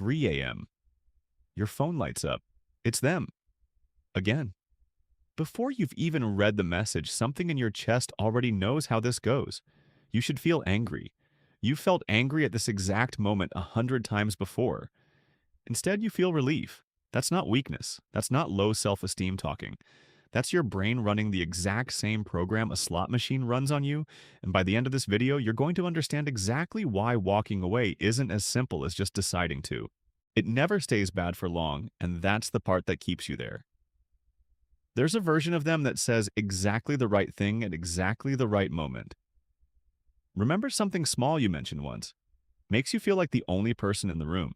3 a.m. Your phone lights up. It's them. Again. Before you've even read the message, something in your chest already knows how this goes. You should feel angry. You felt angry at this exact moment 100 times before. Instead, you feel relief. That's not weakness. That's not low self-esteem talking. That's your brain running the exact same program a slot machine runs on you, and by the end of this video, you're going to understand exactly why walking away isn't as simple as just deciding to. It never stays bad for long, and that's the part that keeps you there. There's a version of them that says exactly the right thing at exactly the right moment. Remember something small you mentioned once. Makes you feel like the only person in the room.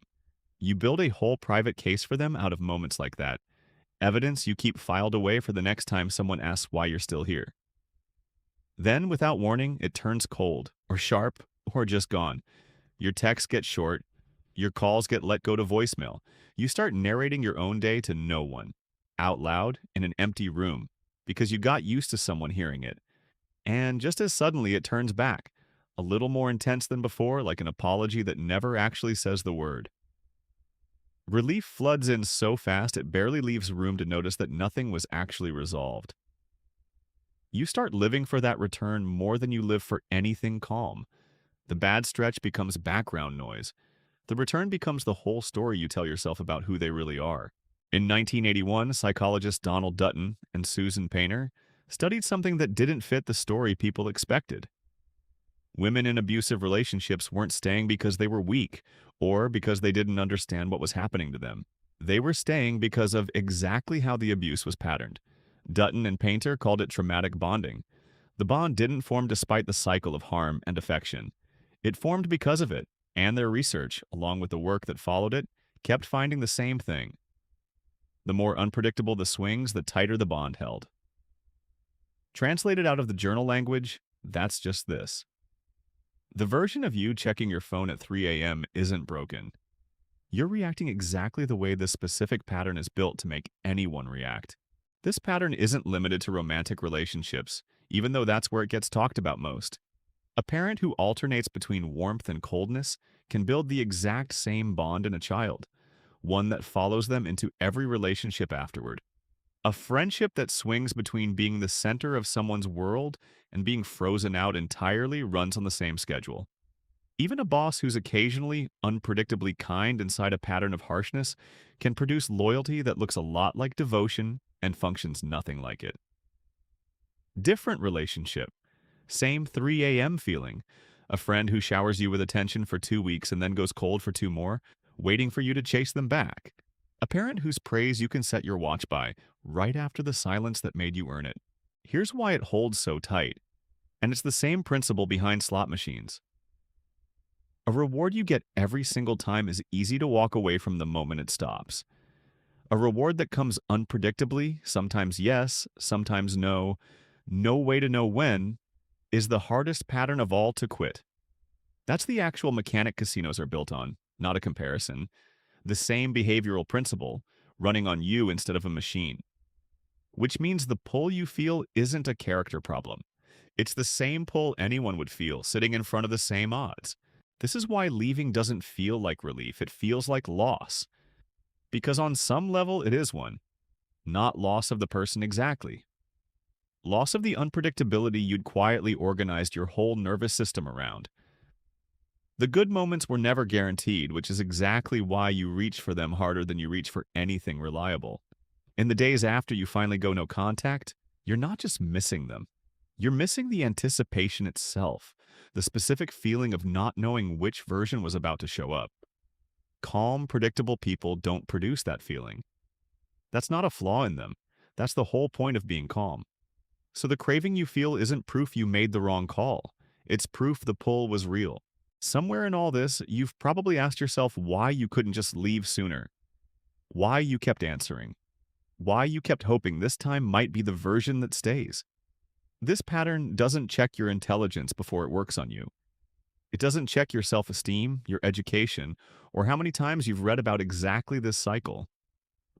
You build a whole private case for them out of moments like that. Evidence you keep filed away for the next time someone asks why you're still here. Then, without warning, it turns cold, or sharp, or just gone. Your texts get short. Your calls get let go to voicemail. You start narrating your own day to no one, out loud in an empty room, because you got used to someone hearing it. And just as suddenly it turns back, a little more intense than before, like an apology that never actually says the word. Relief floods in so fast it barely leaves room to notice that nothing was actually resolved. You start living for that return more than you live for anything calm. The bad stretch becomes background noise. The return becomes the whole story you tell yourself about who they really are. In 1981, psychologists Donald Dutton and Susan Painter studied something that didn't fit the story people expected. Women in abusive relationships weren't staying because they were weak or because they didn't understand what was happening to them. They were staying because of exactly how the abuse was patterned. Dutton and Painter called it traumatic bonding. The bond didn't form despite the cycle of harm and affection. It formed because of it, and their research, along with the work that followed it, kept finding the same thing. The more unpredictable the swings, the tighter the bond held. Translated out of the journal language, that's just this. The version of you checking your phone at 3 a.m. isn't broken. You're reacting exactly the way this specific pattern is built to make anyone react. This pattern isn't limited to romantic relationships, even though that's where it gets talked about most. A parent who alternates between warmth and coldness can build the exact same bond in a child, one that follows them into every relationship afterward. A friendship that swings between being the center of someone's world and being frozen out entirely runs on the same schedule. Even a boss who's occasionally unpredictably kind inside a pattern of harshness can produce loyalty that looks a lot like devotion and functions nothing like it. Different relationship. Same 3 a.m. feeling. A friend who showers you with attention for 2 weeks and then goes cold for 2 more, waiting for you to chase them back. A parent whose praise you can set your watch by, right after the silence that made you earn it. Here's why it holds so tight. And it's the same principle behind slot machines. A reward you get every single time is easy to walk away from the moment it stops. A reward that comes unpredictably, sometimes yes, sometimes no, no way to know when, is the hardest pattern of all to quit. That's the actual mechanic casinos are built on, not a comparison. The same behavioral principle, running on you instead of a machine. Which means the pull you feel isn't a character problem. It's the same pull anyone would feel, sitting in front of the same odds. This is why leaving doesn't feel like relief, it feels like loss. Because on some level it is one. Not loss of the person exactly. Loss of the unpredictability you'd quietly organized your whole nervous system around. The good moments were never guaranteed, which is exactly why you reach for them harder than you reach for anything reliable. In the days after you finally go no contact, you're not just missing them. You're missing the anticipation itself, the specific feeling of not knowing which version was about to show up. Calm, predictable people don't produce that feeling. That's not a flaw in them. That's the whole point of being calm. So the craving you feel isn't proof you made the wrong call. It's proof the pull was real. Somewhere in all this, you've probably asked yourself why you couldn't just leave sooner. Why you kept answering. Why you kept hoping this time might be the version that stays. This pattern doesn't check your intelligence before it works on you. It doesn't check your self-esteem, your education, or how many times you've read about exactly this cycle.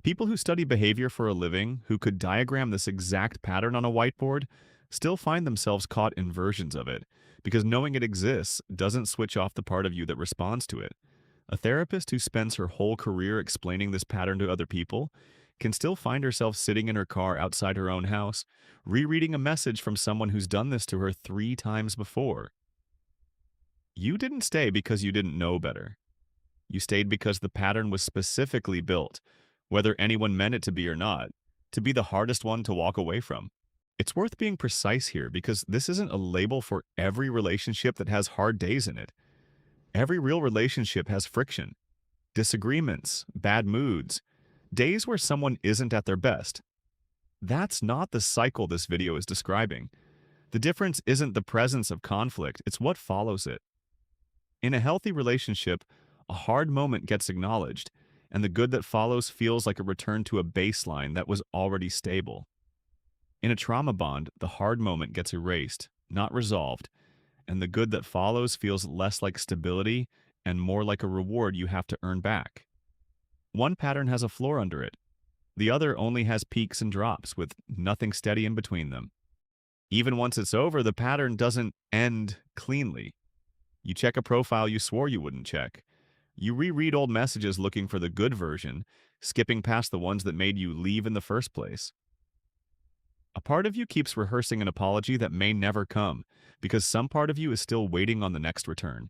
People who study behavior for a living, who could diagram this exact pattern on a whiteboard, still find themselves caught in versions of it, because knowing it exists doesn't switch off the part of you that responds to it. A therapist who spends her whole career explaining this pattern to other people can still find herself sitting in her car outside her own house, rereading a message from someone who's done this to her 3 times before. You didn't stay because you didn't know better. You stayed because the pattern was specifically built, whether anyone meant it to be or not, to be the hardest one to walk away from. It's worth being precise here because this isn't a label for every relationship that has hard days in it. Every real relationship has friction, disagreements, bad moods, days where someone isn't at their best. That's not the cycle this video is describing. The difference isn't the presence of conflict, it's what follows it. In a healthy relationship, a hard moment gets acknowledged, and the good that follows feels like a return to a baseline that was already stable. In a trauma bond, the hard moment gets erased, not resolved, and the good that follows feels less like stability and more like a reward you have to earn back. One pattern has a floor under it. The other only has peaks and drops with nothing steady in between them. Even once it's over, the pattern doesn't end cleanly. You check a profile you swore you wouldn't check. You reread old messages looking for the good version, skipping past the ones that made you leave in the first place. A part of you keeps rehearsing an apology that may never come, because some part of you is still waiting on the next return.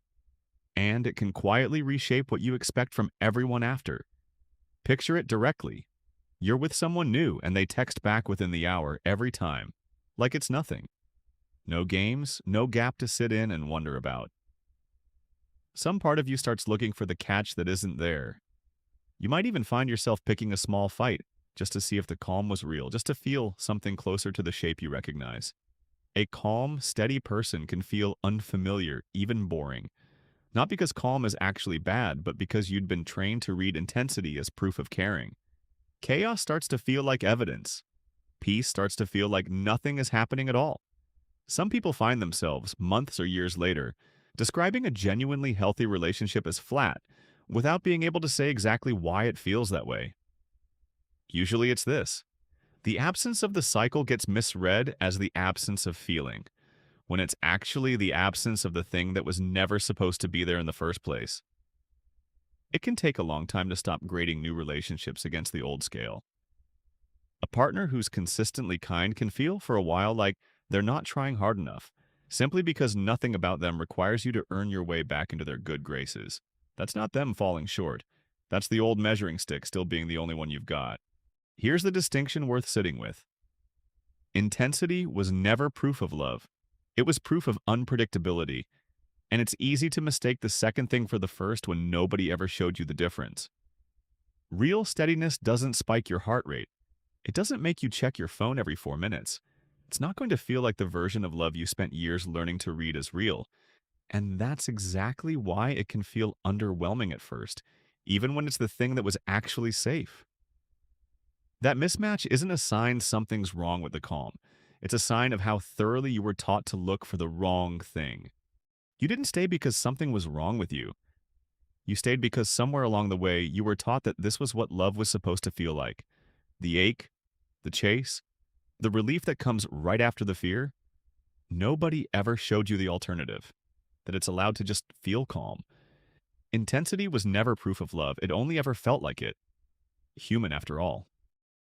And it can quietly reshape what you expect from everyone after. Picture it directly. You're with someone new and they text back within the hour every time, like it's nothing. No games, no gap to sit in and wonder about. Some part of you starts looking for the catch that isn't there. You might even find yourself picking a small fight just to see if the calm was real, just to feel something closer to the shape you recognize. A calm, steady person can feel unfamiliar, even boring. Not because calm is actually bad, but because you'd been trained to read intensity as proof of caring. Chaos starts to feel like evidence. Peace starts to feel like nothing is happening at all. Some people find themselves, months or years later, describing a genuinely healthy relationship as flat, without being able to say exactly why it feels that way. Usually it's this. The absence of the cycle gets misread as the absence of feeling, when it's actually the absence of the thing that was never supposed to be there in the first place. It can take a long time to stop grading new relationships against the old scale. A partner who's consistently kind can feel for a while like they're not trying hard enough, simply because nothing about them requires you to earn your way back into their good graces. That's not them falling short. That's the old measuring stick still being the only one you've got. Here's the distinction worth sitting with. Intensity was never proof of love. It was proof of unpredictability, and it's easy to mistake the second thing for the first when nobody ever showed you the difference. Real steadiness doesn't spike your heart rate. It doesn't make you check your phone every 4 minutes. It's not going to feel like the version of love you spent years learning to read as real. And that's exactly why it can feel underwhelming at first, even when it's the thing that was actually safe. That mismatch isn't a sign something's wrong with the calm. It's a sign of how thoroughly you were taught to look for the wrong thing. You didn't stay because something was wrong with you. You stayed because somewhere along the way you were taught that this was what love was supposed to feel like. The ache, the chase, the relief that comes right after the fear. Nobody ever showed you the alternative, that it's allowed to just feel calm. Intensity was never proof of love. It only ever felt like it. Human after all.